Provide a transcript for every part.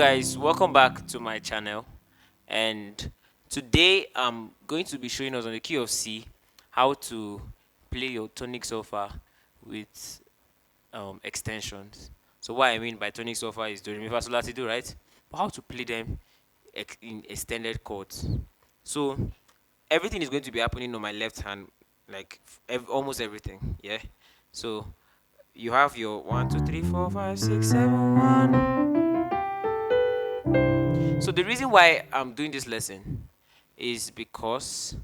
guys, welcome back to my channel. And today I'm going to be showing us on the key of C how to play your tonic solfa with extensions. So what I mean by tonic solfa is do re mi fa sol la ti do, right? But how to play them in extended chords. So everything is going to be happening on my left hand, like almost everything. Yeah. So you have your 1 2 3 4 5 6 7 1. So the reason why I'm doing this lesson is because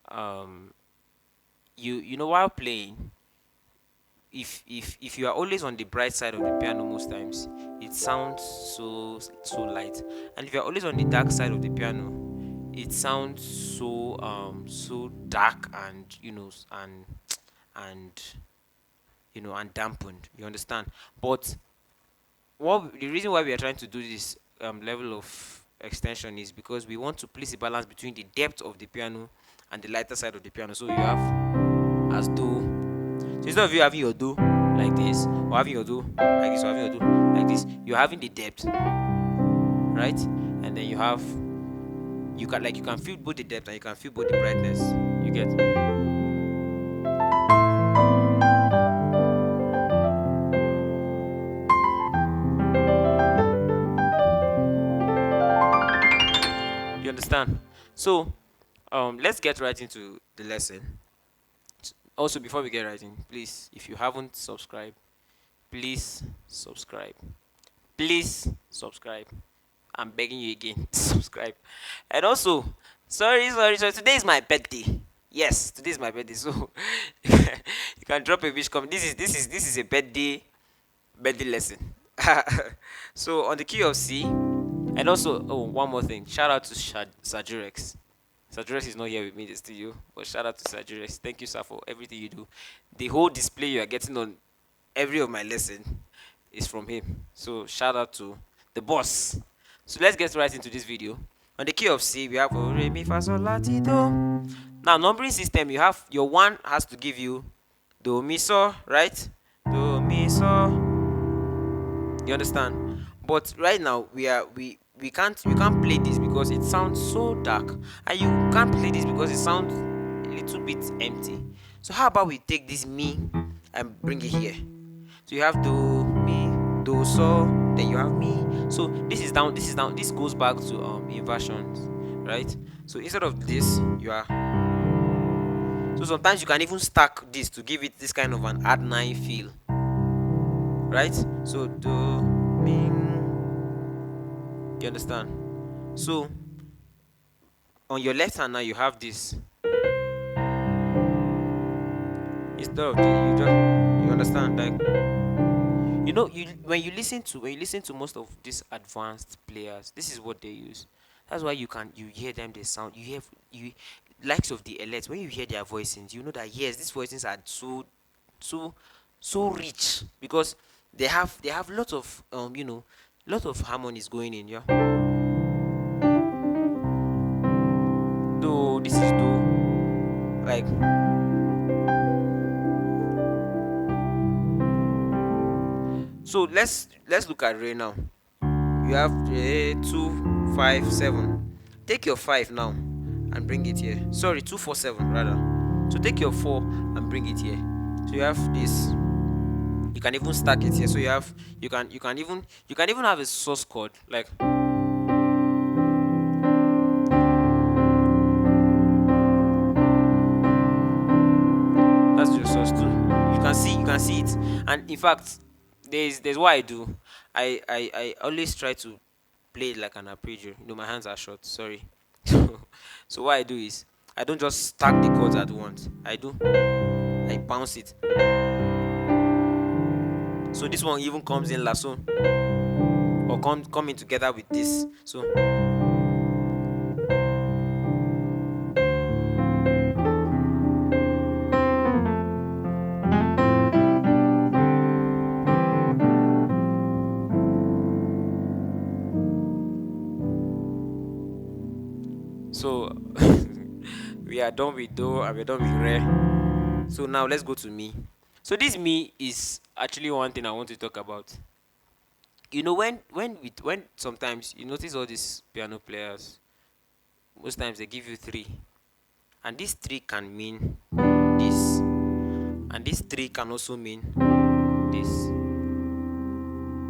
um you know while playing, if you are always on the bright side of the piano, most times it sounds so light, and if you are always on the dark side of the piano, it sounds so dark and and and dampened. You understand? But what the reason why we are trying to do this level of extension is because we want to place a balance between the depth of the piano and the lighter side of the piano. So you have as do. So instead of you having your do like this, or having your do like this, or having your do like this, you're having the depth, right? And then you can feel both the depth and you can feel both the brightness. You get? You understand? So let's get right into the lesson. Also, before we get right in, please, if you haven't subscribed, please subscribe. Please subscribe. I'm begging you again to subscribe. And also, sorry. Today is my birthday. Yes, today is my birthday. So you can drop a wish comment. This is a birthday lesson. So on the key of C, and also one more thing. Shout out to Sajurex. Sajurex is not here with me in the studio, but shout out to Sajurex. Thank you, sir, for everything you do. The whole display you are getting on every of my lesson is from him. So shout out to the boss. So let's get right into this video. On the key of C, we have re mi fa sol la ti do. Now numbering system, you have your one has to give you do mi so, right? Do mi so. You understand? But right now we can't play this because it sounds so dark, and you can't play this because it sounds a little bit empty. So how about we take this mi and bring it here? So you have do mi do so, then you have mi. So this is down, this is down. This goes back to inversions, right? So instead of this, you are. So sometimes you can even stack this to give it this kind of an add nine feel, right? So do mi. You understand? So on your left hand now you have this. Instead of the, you understand, like you when you listen to most of these advanced players, this is what they use. That's why you hear them, they sound, you likes of the elites, when you hear their voicings, you know that yes, these voicings are so so rich because they have lots of lot of harmonies going in. Yeah, do, this is do, like. So let's look at re now. You have 2 5 7. Take your 5 now and bring it here. Sorry, 2 4 7 rather. So take your 4 and bring it here. So you have this. You can even stack it here. So you can even have a source chord, like. That's your source too. You can see it. And in fact, there's what I do. I always try to play it like an arpeggio. My hands are short. Sorry. So what I do is I don't just stack the chords at once. I bounce it. So this one even comes in lasso, or coming together with this. So we are done with do and we're done with re. So now let's go to mi. So this mi is actually one thing I want to talk about. when sometimes you notice all these piano players, most times they give you three, and this three can mean this, and this three can also mean this.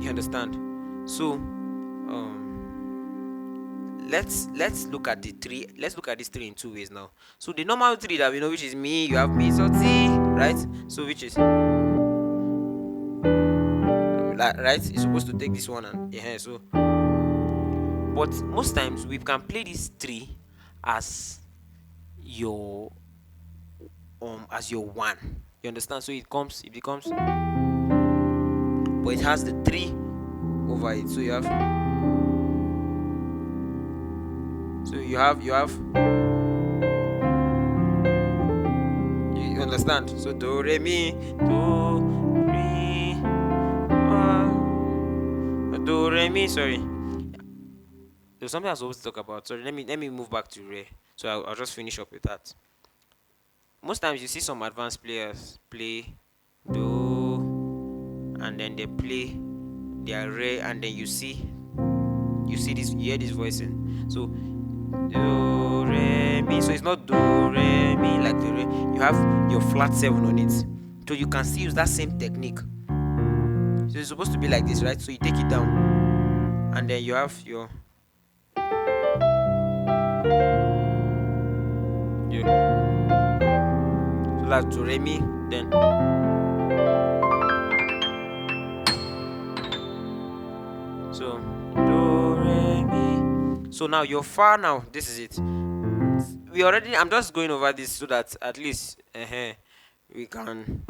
You understand? So let's look at the three. Let's look at this three in two ways now. So the normal three that we know, which is me, you have me, so T, right? So which is right? You're supposed to take this one and yeah. So, but most times we can play this three as your one. You understand? So it becomes, but it has the three over it. So you understand? So do re mi do re mi. Sorry, there's something I was supposed to talk about. Sorry, let me move back to re. So I'll just finish up with that. Most times you see some advanced players play do, and then they play their re, and then you hear this voicing. So do re mi. So it's not do re mi like the re. You have your flat 7 on it, so you can still use that same technique. So it's supposed to be like this, right? So you take it down, and then you have your so that's do re mi. Then so do re mi. So now your fa now. This is it. I'm just going over this so that at least we can.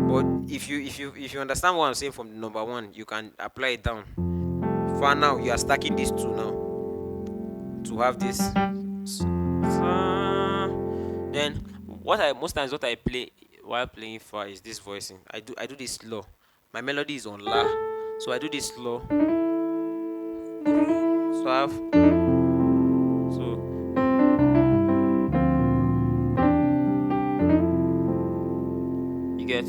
But if you understand what I'm saying from the number one, you can apply it down. For now, you are stacking these two now to have this. Then what I play while playing fa is this voicing. I do this slow. My melody is on la, so I do this slow. So I have so you get.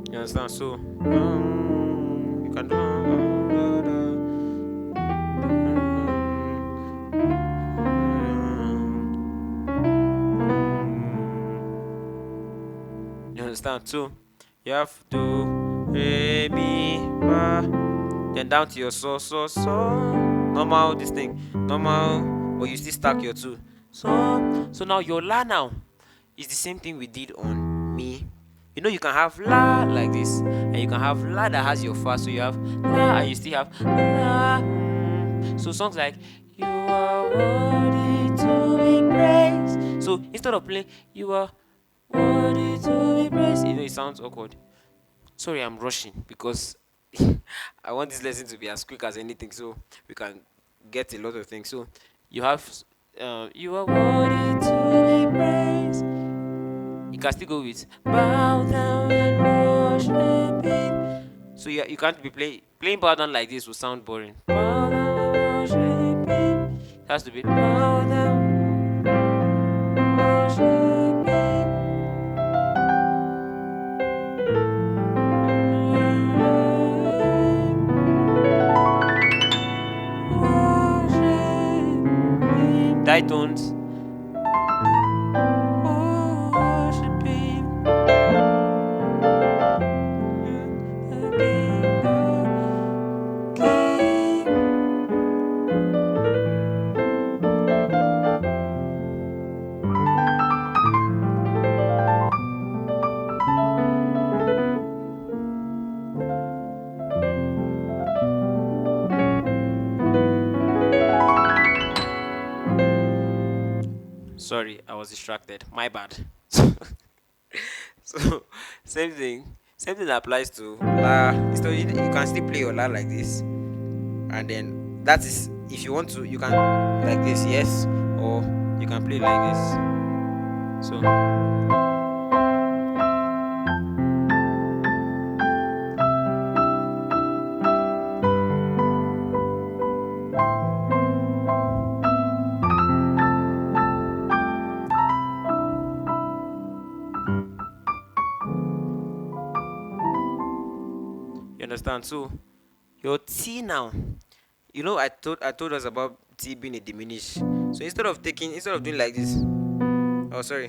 You understand? So you can do. You understand? So you have do re mi fa, then down to your so normal this thing normal, but you still stack your two. So now your la now is the same thing we did on mi. You can have la like this, and you can have la that has your fa. So you have la, and you still have la. So songs like you are worthy to be praised. So instead of playing you are worthy to be praised, it sounds awkward. Sorry, I'm rushing because I want this lesson to be as quick as anything, so we can get a lot of things. So you have you are worthy to be praised. You can still go with bow down and worship Him. So you can't be playing bow down like this will sound boring. Bow down and worship Him. It has to be bow down, worship Him. Ditones. Sorry, I was distracted. My bad. So same thing applies to la. So you can still play your la like this, and then that is if you want to, you can like this, yes, or you can play like this. So understand? So your T now, I told us about T being a diminished. So instead of doing like this, oh sorry,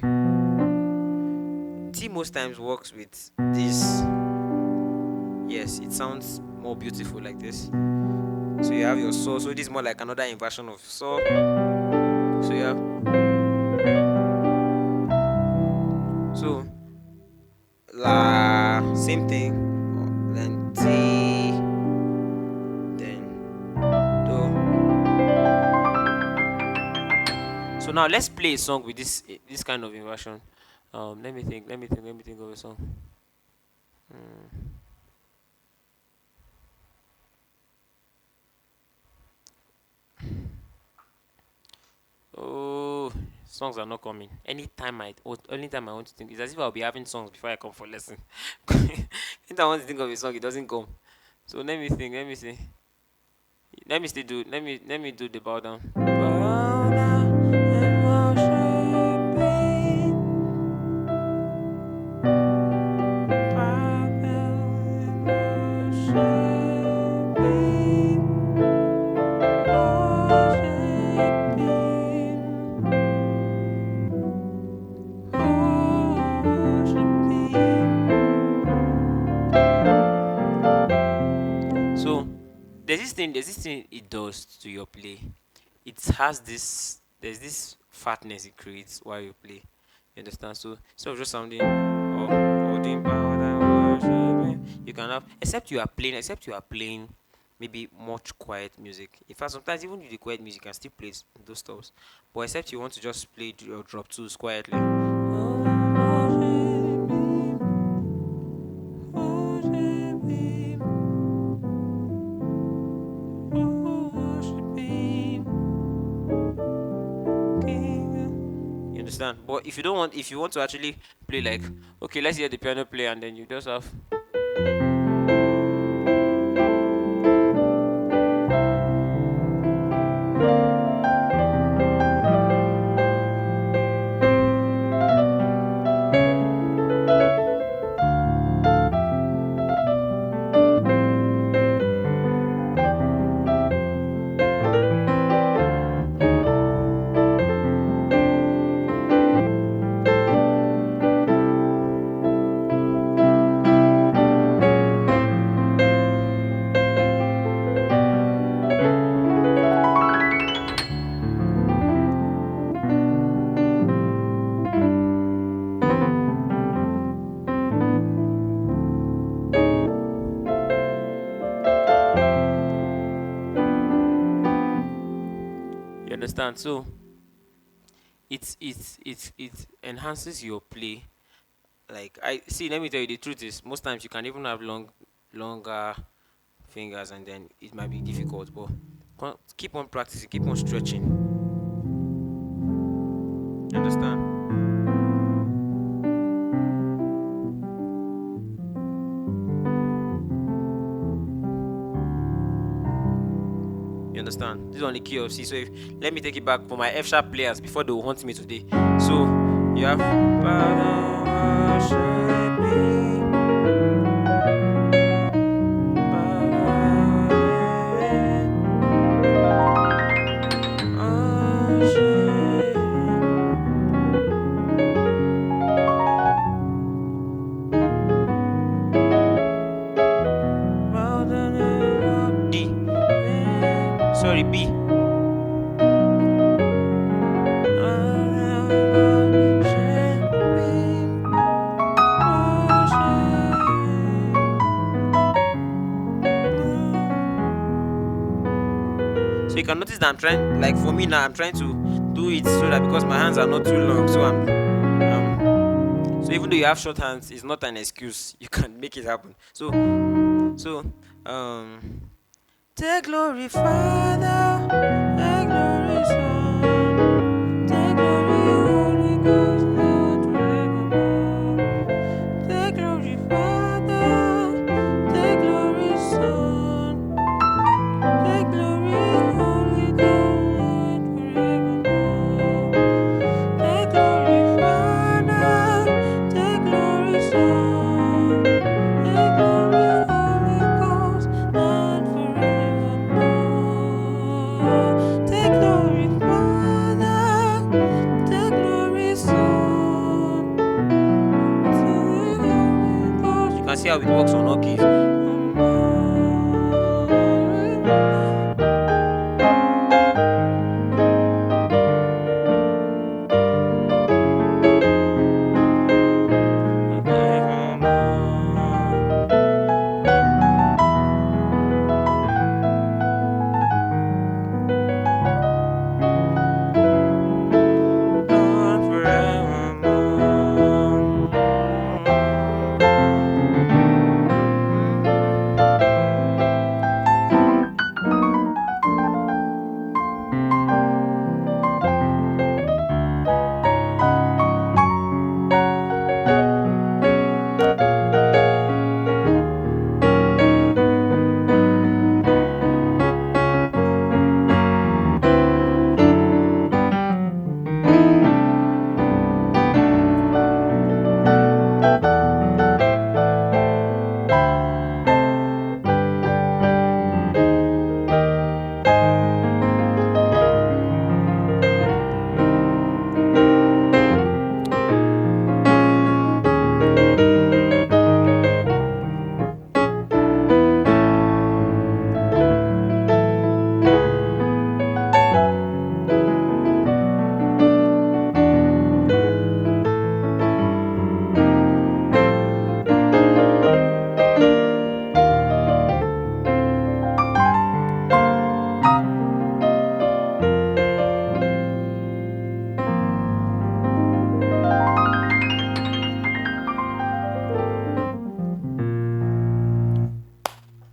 T most times works with this. Yes, it sounds more beautiful like this. So you have your saw. So this is more like another inversion of saw. So you have so la, same thing. Then T, then do. So now let's play a song with this kind of inversion. Let me think of a song. Hmm. Oh, songs are not coming. Anytime I want to think, it's as if I'll be having songs before I come for lesson. Anytime I want to think of a song, it doesn't come. So let me think. Let me see. Let me still do. Let me do the bow down. Bow down and worship Him. Bow down and worship Him. Worship Him. Worship Him. So there's this thing it does to your play. There's this fatness it creates while you play. You understand? So instead of just sounding or holding power and worship, you can have except you are playing maybe much quiet music. In fact, sometimes even with the quiet music, you can still play those stuffs. But except you want to just play your drop twos quietly. Worship Him, worship Him, King. You understand? But if you want to actually play like, okay, let's hear the piano play, and then you just have. You understand? So it enhances your play. Like I see, let me tell you the truth is most times you can even have longer fingers, and then it might be difficult. But keep on practicing, keep on stretching. You understand? You understand? This is on the key of C. So if let me take it back for my F sharp players before they will hunt me today. So you have D. Sorry, B. So you can notice that I'm trying, like for me now, I'm trying to do it so that because my hands are not too long, so so even though you have short hands, it's not an excuse. You can make it happen. So take glory, Father, take glory, Son, take glory, Holy Ghost, now forevermore. Take glory, Father, take glory, Son, take glory, Holy Ghost, forevermore. Take glory, Father, take glory, Son, take glory, Holy Ghost. and see how it works on all keys.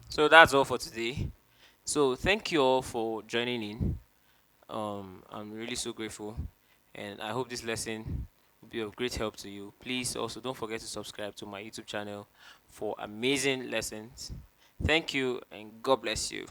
So that's all for today. So thank you all for joining in. I'm really so grateful, and I hope this lesson will be of great help to you. Please also don't forget to subscribe to my YouTube channel for amazing lessons. Thank you, and God bless you.